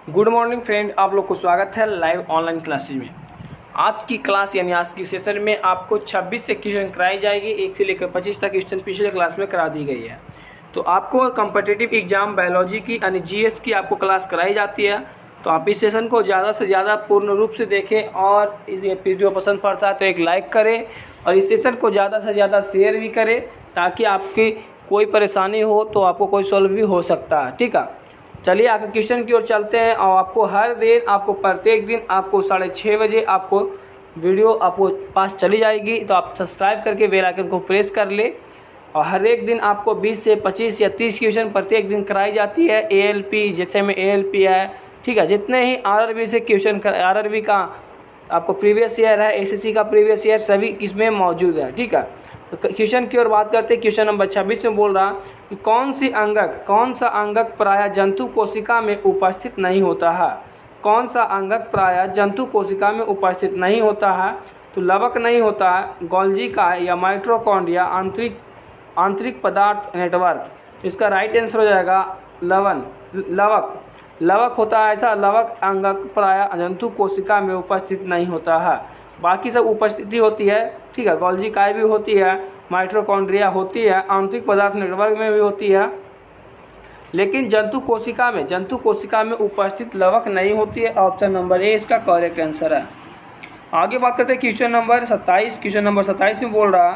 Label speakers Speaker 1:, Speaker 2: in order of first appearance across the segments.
Speaker 1: Good morning friend, आप लोग को स्वागत है लाइव ऑनलाइन क्लासेज में। आज की क्लास यानी आज की सेशन में आपको 26 से क्वेश्चन कराई जाएगी। 1 से लेकर 25 तक क्वेश्चन पिछले क्लास में करा दी गई है। तो आपको कॉम्पिटिटिव एग्जाम बायोलॉजी की यानी जीएस की आपको क्लास कराई जाती है। तो आप इस सेशन को ज़्यादा से ज़्यादा पूर्ण रूप से देखें और इस वीडियो पसंद पड़ता है तो एक लाइक करें और इस सेशन को ज़्यादा से ज़्यादा शेयर भी करें ताकि आपकी कोई परेशानी हो तो आपको कोई सॉल्व भी हो सकता है। ठीक है, चलिए आगे क्वेश्चन की ओर चलते हैं। और आपको हर दिन आपको प्रत्येक दिन आपको 6:30 बजे आपको वीडियो आपको पास चली जाएगी। तो आप सब्सक्राइब करके बेल आइकन को प्रेस कर ले। और हर एक दिन आपको 20 से 25 या 30 क्वेश्चन प्रत्येक दिन कराई जाती है। एएलपी जैसे में एएलपी है, ठीक है, जितने ही आरआरबी से क्वेश्चन आरआरबी का आपको प्रीवियस ईयर है, एसएससी का प्रीवियस ईयर सभी इसमें मौजूद है। ठीक है, तो क्वेश्चन की ओर बात करते हैं। क्वेश्चन नंबर 26 में बोल रहा कि कौन सा अंगक प्रायः जंतु कोशिका में उपस्थित नहीं होता है। कौन सा अंगक प्रायः जंतु कोशिका में उपस्थित नहीं होता है। तो लवक नहीं होता है, गोल्जी का या माइटोकॉन्ड्रिया आंतरिक पदार्थ नेटवर्क। तो इसका राइट आंसर हो जाएगा लवक होता है। ऐसा लवक अंगक प्रायः जंतु कोशिका में उपस्थित नहीं होता है। बाकी सब उपस्थिति होती है। ठीक है, गोल्जी काय भी होती है, माइटोकॉन्ड्रिया होती है, आंतरिक पदार्थ नेटवर्क में भी होती है, लेकिन जंतु कोशिका में उपस्थित लवक नहीं होती है। ऑप्शन नंबर ए इसका करेक्ट आंसर है। आगे बात करते हैं क्वेश्चन नंबर 27। क्वेश्चन नंबर 27 में बोल रहा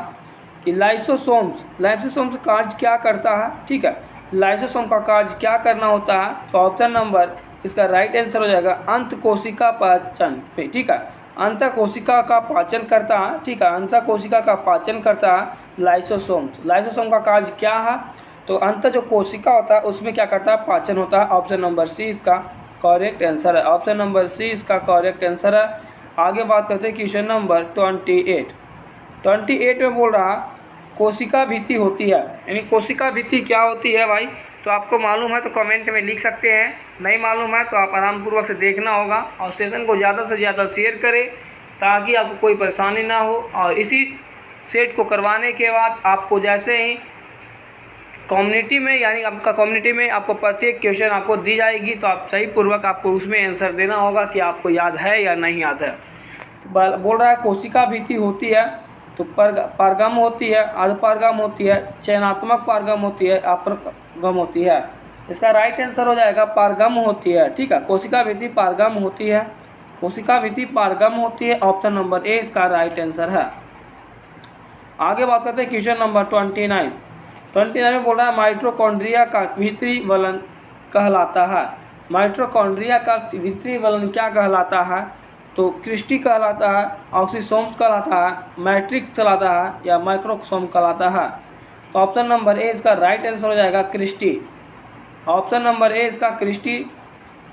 Speaker 1: कि लाइसोसोम्स कार्य क्या करता है। ठीक है, लाइसोसोम का कार्य क्या करना होता है। तो ऑप्शन नंबर इसका राइट आंसर हो जाएगा अंत कोशिका पाचन पे। ठीक है, अंत कोशिका का पाचन करता है। ठीक है, अंत कोशिका का पाचन करता है लाइसोसोम का कार्य क्या है। तो अंत जो कोशिका होता है उसमें क्या करता है, पाचन होता है। ऑप्शन नंबर सी इसका करेक्ट आंसर है। ऑप्शन नंबर सी इसका करेक्ट आंसर है। आगे बात करते हैं क्वेश्चन नंबर 28 में बोल रहा कोशिका भित्ति होती है, यानी कोशिका भित्ति क्या होती है भाई। तो आपको मालूम है तो कमेंट में लिख सकते हैं, नहीं मालूम है तो आप आरामपूर्वक से देखना होगा और सेशन को ज़्यादा से ज़्यादा शेयर करें ताकि आपको कोई परेशानी ना हो। और इसी सेट को करवाने के बाद आपको जैसे ही कम्युनिटी में यानी आपका कम्युनिटी में आपको प्रत्येक क्वेश्चन आपको दी जाएगी तो आप सही पूर्वक आपको उसमें आंसर देना होगा कि आपको याद है या नहीं याद है। बोल रहा है कोशिका भित्ति होती है तो पारगम होती है, अर्धपारगम होती है, चयनात्मक पारगम होती है, अपरगम होती है। इसका राइट आंसर हो जाएगा पारगम होती है। ठीक है, कोशिका भित्ति पारगम होती है, कोशिका भित्ति पारगम होती है। ऑप्शन नंबर ए इसका राइट आंसर है। आगे बात करते हैं क्वेश्चन नंबर 29 में बोल रहा है माइटोकॉन्ड्रिया का भीतरी वलन कहलाता है। माइटोकॉन्ड्रिया का भीतरी वलन क्या कहलाता है। तो क्रिस्टी कहलाता है, ऑक्सीसोम्स कहलाता है, मैट्रिक्स कहलाता है या माइक्रोसोम कहलाता है। तो ऑप्शन नंबर ए इसका राइट आंसर हो जाएगा क्रिस्टी। ऑप्शन नंबर ए इसका Christie.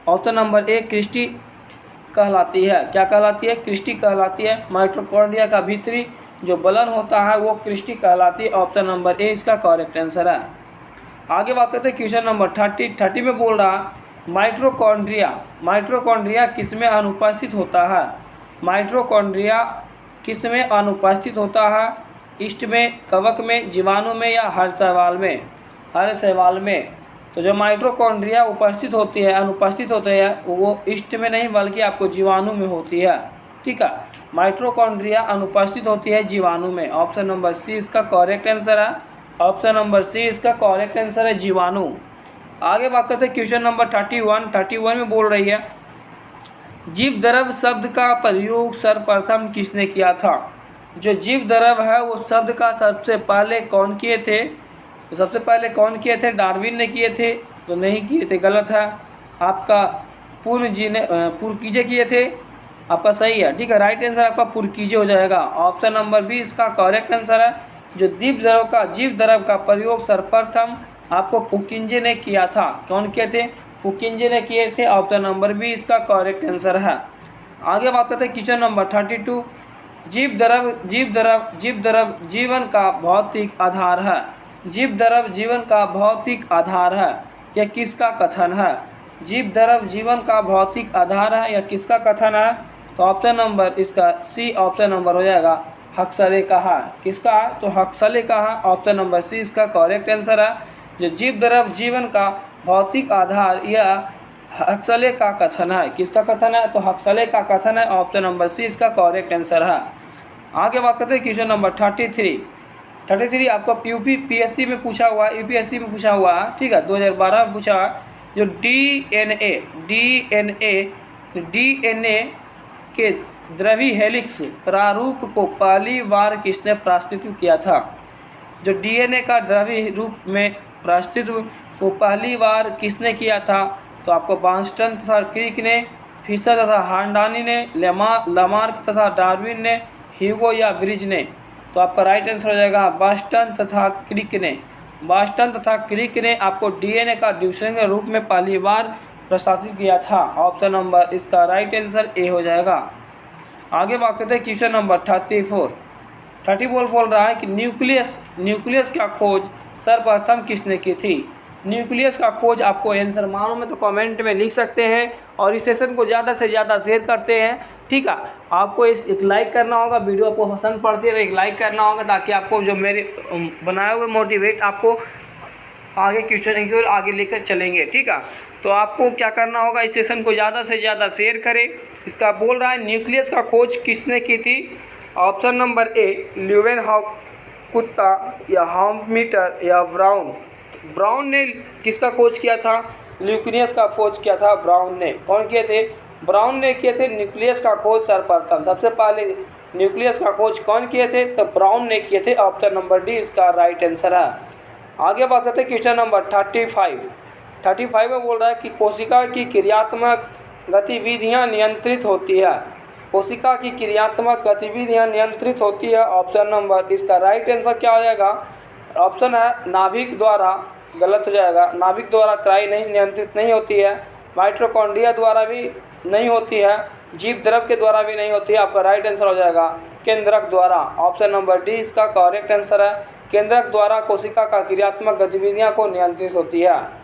Speaker 1: Option number A Christie कहलाती है। क्या कहलाती है, क्रिस्टी कहलाती है। माइटोकॉन्ड्रिया का भीतरी जो बलन होता है वो क्रिस्टी कहलाती है। ऑप्शन नंबर ए इसका करेक्ट आंसर है। आगे बात करते हैं क्वेश्चन नंबर 30 में बोल रहा माइटोकॉन्ड्रिया किस में अनुपस्थित होता है। माइटोकॉन्ड्रिया किस में अनुपस्थित होता है। इष्ट में, कवक में, जीवाणु में या हर शैवाल में। तो जो माइटोकॉन्ड्रिया उपस्थित होती है, अनुपस्थित होते हैं, वो इष्ट में नहीं बल्कि आपको जीवाणु में होती है। ठीक है, माइटोकॉन्ड्रिया अनुपस्थित होती है जीवाणु में। ऑप्शन नंबर सी इसका करेक्ट आंसर है। ऑप्शन नंबर सी इसका करेक्ट आंसर है जीवाणु। आगे बात करते हैं क्वेश्चन नंबर 31 में बोल रही है जीव द्रव शब्द का प्रयोग सर्वप्रथम किसने किया था। जो जीव द्रव है वो शब्द का सबसे पहले कौन किए थे। तो सबसे पहले कौन किए थे, डार्विन ने किए थे। तो नहीं किए थे, गलत है। आपका पुरकीजे किए थे, आपका सही है। ठीक है, राइट आंसर आपका पुरकीजे हो जाएगा। ऑप्शन नंबर बी इसका करेक्ट आंसर है। जो जीव द्रव का प्रयोग सर्वप्रथम आपको पुकिंजे ने किया था। कौन किए थे, पुकिंजे ने किए थे। ऑप्शन नंबर बी इसका करेक्ट आंसर है। आगे बात करते हैं क्वेश्चन नंबर 32 जीव द्रव जीवन का भौतिक आधार है। जीव द्रव जीवन का भौतिक आधार है, यह किसका कथन है। जीव द्रव जीवन का भौतिक आधार है, यह किसका कथन है। तो ऑप्शन नंबर इसका सी ऑप्शन नंबर हो जाएगा हक्सले का है। किसका है, तो हक्सले का है। ऑप्शन नंबर सी इसका करेक्ट आंसर है। जो जीव द्रव जीवन का भौतिक आधार यह हक्सले का कथन है। किसका कथन है? तो हक्सले का कथन है। ऑप्शन नंबर सी इसका करेक्ट आंसर है। आगे बात करते हैं क्वेश्चन नंबर 33 आपको यूपी पीएससी में पूछा हुआ है, यूपीएससी में पूछा हुआ है, ठीक है, 2012 में पूछा है। जो डीएनए के द्रवी हेलिक्स प्रारूप को पहली बार किसने प्रस्तुत किया था? जो डीएनए का द्रवी रूप में प्रस्तुत को पहली बार किसने किया था? तो आपको बार्नस्टन तथा क्रिक ने, फिशर तथा हांडानी ने, लामार्क तथा डार्विन ने, ह्यूगो या ब्रिज ने। तो आपका राइट आंसर हो जाएगा बार्नस्टन तथा क्रिक ने। बार्नस्टन तथा क्रिक ने आपको डीएनए का ड्यूशन के रूप में पहली बार प्रस्तावित किया था। ऑप्शन नंबर इसका राइट आंसर ए हो जाएगा। आगे बात करते हैं क्वेश्चन नंबर 34 बोल रहा है कि न्यूक्लियस का खोज सर्वप्रथम किसने की थी? न्यूक्लियस का खोज आपको आंसर मालूम है तो कमेंट में लिख सकते हैं और इस सेशन को ज़्यादा से ज़्यादा शेयर करते हैं, ठीक है। आपको एक लाइक करना होगा, वीडियो आपको पसंद पड़ती है तो एक लाइक करना होगा ताकि आपको जो मेरे बनाए हुए मोटिवेट आपको आगे क्वेश्चन की ओर आगे लेकर चलेंगे, ठीक है। तो आपको क्या करना होगा, इस सेशन को ज़्यादा से ज़्यादा शेयर करें। इसका बोल रहा है न्यूक्लियस का खोज किसने की थी? ऑप्शन नंबर ए ल्यूवेनहॉक कुत्ता या हार्मीटर या ब्राउन ने किसका खोज किया था? न्यूक्लियस का खोज किया था ब्राउन ने। कौन किए थे? ब्राउन ने किए थे न्यूक्लियस का खोज सर्वप्रथम। सबसे पहले न्यूक्लियस का खोज कौन किए थे? तो ब्राउन ने किए थे। ऑप्शन नंबर डी इसका राइट आंसर है। आगे बात करते हैं क्वेश्चन नंबर 35 में बोल रहा है कि कोशिका की क्रियात्मक गतिविधियां नियंत्रित होती है। कोशिका की क्रियात्मक गतिविधियां नियंत्रित होती है। ऑप्शन नंबर इसका राइट आंसर क्या हो जाएगा? ऑप्शन है नाभिक द्वारा, गलत हो जाएगा। नाभिक द्वारा क्राई नहीं नियंत्रित नहीं होती है, माइटोकॉन्ड्रिया द्वारा भी नहीं होती है, जीव द्रव के द्वारा भी नहीं होती है। आपका राइट आंसर हो जाएगा केंद्रक द्वारा। ऑप्शन नंबर डी इसका करेक्ट आंसर है। केंद्रक द्वारा कोशिका का क्रियात्मक गतिविधियां को नियंत्रित होती है।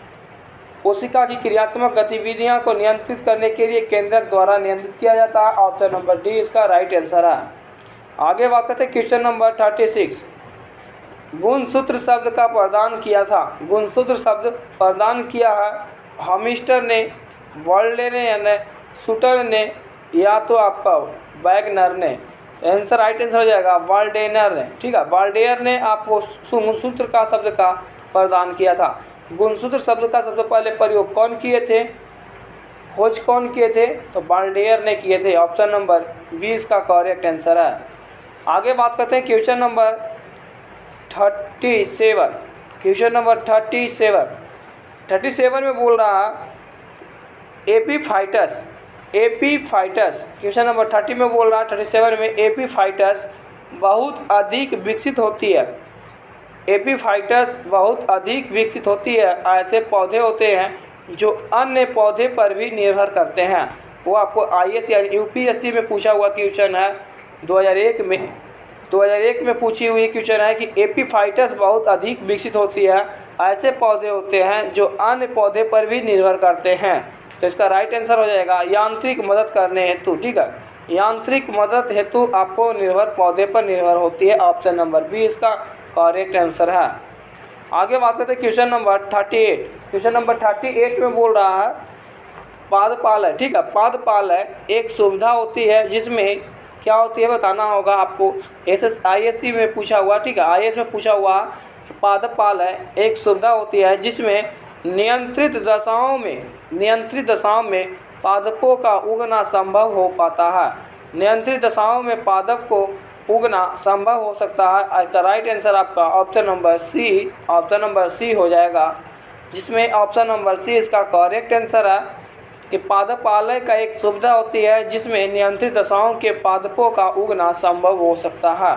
Speaker 1: कोशिका की क्रियात्मक गतिविधियां को नियंत्रित करने के लिए केंद्रक द्वारा नियंत्रित किया जाता है। ऑप्शन नंबर डी इसका राइट आंसर है। आगे बात करते हैं क्वेश्चन नंबर 36। गुणसूत्र शब्द का प्रदान किया था। गुणसूत्र शब्द प्रदान किया है हमिस्टर ने, वर्ल्डे ने यानी शूटर ने, या तो आपका वैगनर ने। आंसर राइट आंसर हो जाएगा वाल्डेनर ने, ठीक है। वाल्डेयर ने आपको गुणसूत्र का शब्द का प्रदान किया था। गुणसूत्र शब्द का सबसे पहले प्रयोग कौन किए थे? खोज कौन किए थे? तो वाल्डेयर ने किए थे। ऑप्शन नंबर बी इसका करेक्ट आंसर है। आगे बात करते हैं क्वेश्चन नंबर 37। क्वेश्चन नंबर 37 में बोल रहा है एपीफाइटस। क्वेश्चन नंबर 30 में बोल रहा है 37 में एपीफाइटस बहुत अधिक विकसित होती है। एपीफाइटस बहुत अधिक विकसित होती है। ऐसे पौधे होते हैं जो अन्य पौधे पर भी निर्भर करते हैं। वो आपको आईएएस या यूपीएससी में पूछा हुआ क्वेश्चन है। 2001 में पूछी हुई क्वेश्चन है कि एपीफाइटस बहुत अधिक विकसित होती है। ऐसे पौधे होते हैं जो अन्य पौधे पर भी निर्भर करते हैं। तो इसका राइट आंसर हो जाएगा यांत्रिक मदद करने हेतु, ठीक है। यांत्रिक मदद हेतु आपको निर्भर पौधे पर निर्भर होती है। ऑप्शन नंबर बी इसका करेक्ट आंसर है। आगे बात करते हैं क्वेश्चन नंबर 38। क्वेश्चन नंबर 38 में बोल रहा है पादपाल है, ठीक है। पादपाल है एक सुविधा होती है जिसमें क्या होती है बताना होगा आपको। आईएससी में पूछा हुआ, ठीक है, आईएएस में पूछा हुआ। पादपाल है एक सुविधा होती है जिसमें नियंत्रित दशाओं में पादपों का उगना संभव हो पाता है। नियंत्रित दशाओं में पादप को उगना संभव हो सकता है। इसका राइट आंसर आपका ऑप्शन नंबर सी हो जाएगा, जिसमें ऑप्शन नंबर सी इसका करेक्ट आंसर है कि पादपालय का एक सुविधा होती है जिसमें नियंत्रित दशाओं के पादपों का उगना संभव हो सकता है।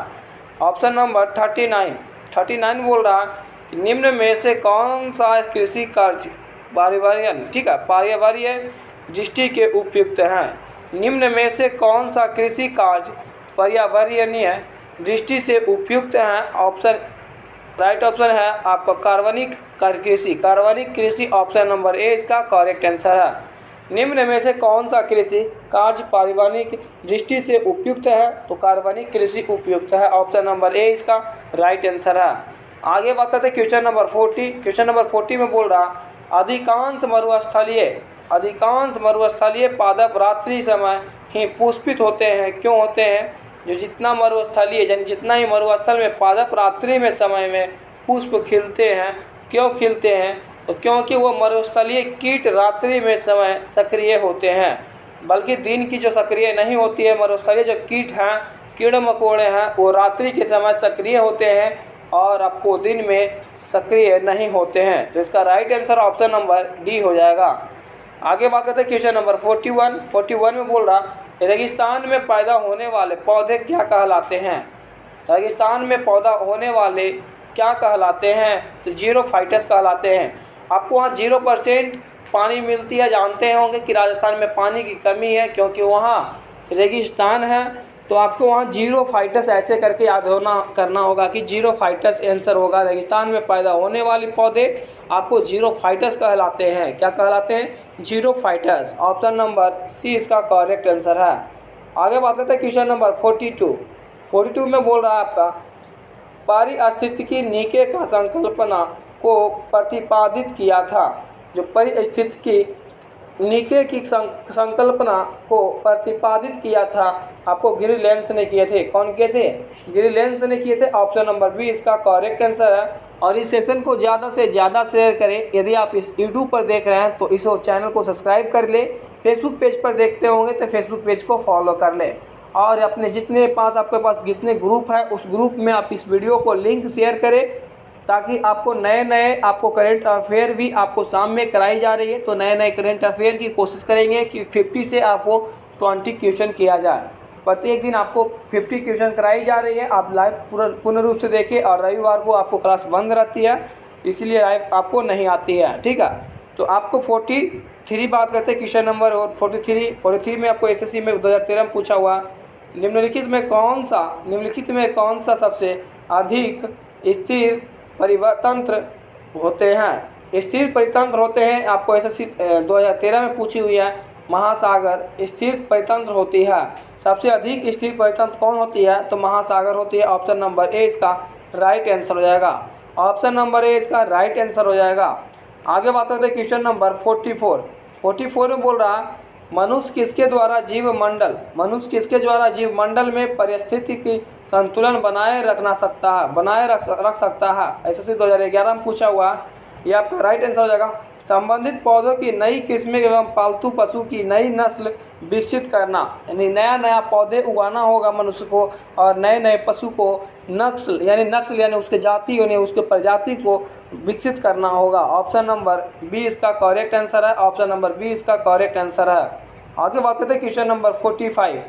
Speaker 1: ऑप्शन नंबर 39 बोल रहा है कि निम्न में से कौन सा कृषि कार्य पर्यावरणीय दृष्टि के उपयुक्त हैं? निम्न में से कौन सा कृषि कार्य पर्यावरणीय दृष्टि से उपयुक्त हैं? राइट ऑप्शन है आपका कार्बनिक कृषि। ऑप्शन नंबर ए इसका करेक्ट आंसर है। निम्न में से कौन सा कृषि कार्य पर्यावरणीय दृष्टि से उपयुक्त है? तो कार्बनिक कृषि उपयुक्त है। ऑप्शन नंबर ए इसका राइट आंसर है। आगे बात करते हैं क्वेश्चन नंबर 40। क्वेश्चन नंबर 40 में बोल रहा अधिकांश अधिकांश मरुस्थलीय पादप रात्रि समय ही पुष्पित होते हैं। क्यों होते हैं? जो जितना मरुस्थलीय यानी जितना ही मरुस्थल में पादप रात्रि में समय में पुष्प खिलते हैं, क्यों खिलते हैं? तो क्योंकि वो मरुस्थलीय कीट रात्रि में समय सक्रिय होते हैं, बल्कि दिन की जो सक्रिय नहीं होती है। मरुस्थलीय जो कीट हैं, कीड़े मकोड़े हैं, वो रात्रि के समय सक्रिय होते हैं और आपको दिन में सक्रिय नहीं होते हैं। तो इसका right answer option number D हो जाएगा। आगे बात करते हैं क्वेश्चन नंबर 41 में बोल रहा रेगिस्तान में पैदा होने वाले पौधे क्या कहलाते हैं? रेगिस्तान में पौधा होने वाले क्या कहलाते हैं? तो जीरोफाइटस कहलाते हैं। आपको वहाँ 0% पानी मिलती है। जानते होंगे कि राजस्थान में पानी की कमी है क्योंकि वहाँ रेगिस्तान है। तो आपको वहाँ जीरोफाइटस ऐसे करके याद करना होगा कि जीरोफाइटस आंसर होगा। रेगिस्तान में पैदा होने वाले पौधे आपको जीरोफाइटस कहलाते हैं। क्या कहलाते हैं? जीरोफाइटस। ऑप्शन नंबर सी इसका करेक्ट आंसर है। आगे बात करते हैं क्वेश्चन नंबर 42 में बोल रहा है आपका पारिस्थितिकी नीके का संकल्पना को प्रतिपादित किया था। जो पारिस्थितिकी नीके की संकल्पना को प्रतिपादित किया था आपको ग्रीनलैंड ने किए थे। कौन किए थे? ग्रीनलैंड ने किए थे। ऑप्शन नंबर बी इसका करेक्ट आंसर है। और इस सेशन को ज़्यादा से ज़्यादा शेयर करें। यदि आप इस यूट्यूब पर देख रहे हैं तो इस चैनल को सब्सक्राइब कर ले। फेसबुक पेज पर देखते होंगे तो फेसबुक पेज को फॉलो कर ले। और अपने आपके पास जितने ग्रुप है उस ग्रुप में आप इस वीडियो को लिंक शेयर करें, ताकि आपको नए आपको करंट अफेयर भी आपको सामने कराई जा रही है। तो नए करंट अफेयर की कोशिश करेंगे कि 50 से आपको 20 क्वेश्चन किया जाए। प्रत्येक दिन आपको 50 क्वेश्चन कराई जा रही है। आप लाइव पूर्ण रूप से देखिए। और रविवार को आपको क्लास बंद रहती है, इसलिए लाइव आपको नहीं आती है। ठीक है, तो आपको 43 बात करते हैं क्वेश्चन नंबर 43 में आपको एसएससी में 2013 में पूछा हुआ निम्नलिखित में कौन सा सबसे अधिक स्थिर परितंत्र होते हैं? स्थिर परितंत्र होते हैं। आपको एसएससी 2013 में पूछी हुई है। महासागर स्थिर परितंत्र होती है। सबसे अधिक स्थिर परितंत्र कौन होती है? तो महासागर होती है। ऑप्शन नंबर ए इसका राइट आंसर हो जाएगा। ऑप्शन नंबर ए इसका राइट आंसर हो जाएगा। आगे बात करते हैं क्वेश्चन नंबर 44 में बोल रहा है मनुष्य किसके द्वारा जीव मंडल में पारिस्थितिकी संतुलन बनाए रख सकता है। एसएससी 2011 में पूछा हुआ। यह आपका राइट आंसर हो जाएगा। संबंधित पौधों की नई किस्में एवं पालतू पशु की नई नस्ल विकसित करना, यानी नया पौधे उगाना होगा मनुष्य को, और नए पशु को नस्ल यानी उसके जाति यानी उसके प्रजाति को विकसित करना होगा। ऑप्शन नंबर बी इसका करेक्ट आंसर है। ऑप्शन नंबर बी इसका करेक्ट आंसर है। आगे बात करते हैं क्वेश्चन नंबर 45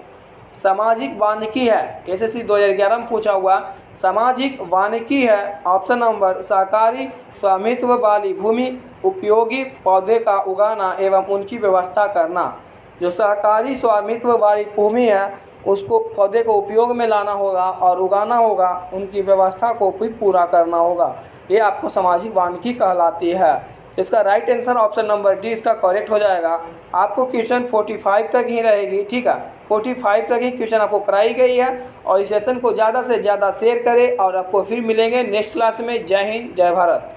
Speaker 1: सामाजिक वानिकी है। एसएससी 2011 में पूछा हुआ सामाजिक वानिकी है। ऑप्शन नंबर सहकारी स्वामित्व वाली भूमि उपयोगी पौधे का उगाना एवं उनकी व्यवस्था करना। जो सहकारी स्वामित्व वाली भूमि है उसको पौधे को उपयोग में लाना होगा और उगाना होगा, उनकी व्यवस्था को भी पूरा करना होगा। ये आपको सामाजिक वानिकी कहलाती है। इसका right answer option number D इसका करेक्ट हो जाएगा। आपको क्वेश्चन 45 तक ही रहेगी। ठीक है, 45 तक ही क्वेश्चन आपको कराई गई है। और इस सेशन को ज़्यादा से ज़्यादा शेयर करें और आपको फिर मिलेंगे नेक्स्ट क्लास में। जय हिंद, जय भारत।